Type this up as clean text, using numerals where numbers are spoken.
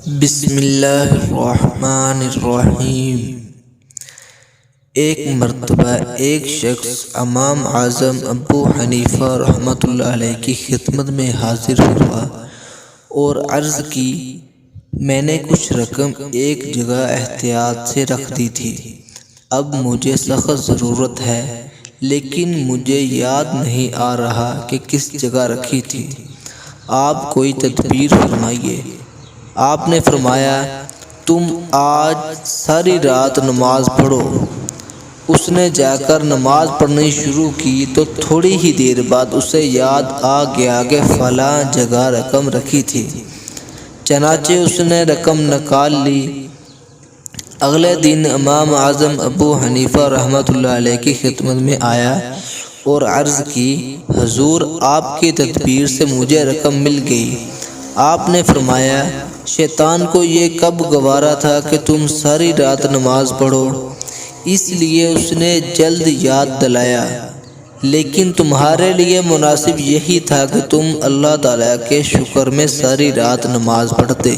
بسم اللہ الرحمن الرحیم۔ ایک مرتبہ ایک شخص امام اعظم ابو حنیفہ رحمۃ اللہ علیہ کی خدمت میں حاضر ہوا اور عرض کی، میں نے کچھ رقم ایک جگہ احتیاط سے رکھ دی تھی، اب مجھے سخت ضرورت ہے، لیکن مجھے یاد نہیں آ رہا کہ کس جگہ رکھی تھی، آپ کوئی تدبیر فرمائیے۔ آپ نے فرمایا، تم آج ساری رات نماز پڑھو۔ اس نے جا کر نماز پڑھنی شروع کی تو تھوڑی ہی دیر بعد اسے یاد آ گیا کہ فلاں جگہ رقم رکھی تھی، چنانچہ اس نے رقم نکال لی۔ اگلے دن امام اعظم ابو حنیفہ رحمۃ اللہ علیہ کی خدمت میں آیا اور عرض کی، حضور، آپ کی تدبیر سے مجھے رقم مل گئی۔ آپ نے فرمایا، شیطان کو یہ کب گوارا تھا کہ تم ساری رات نماز پڑھو، اس لیے اس نے جلد یاد دلایا، لیکن تمہارے لیے مناسب یہی تھا کہ تم اللہ تعالیٰ کے شکر میں ساری رات نماز پڑھتے۔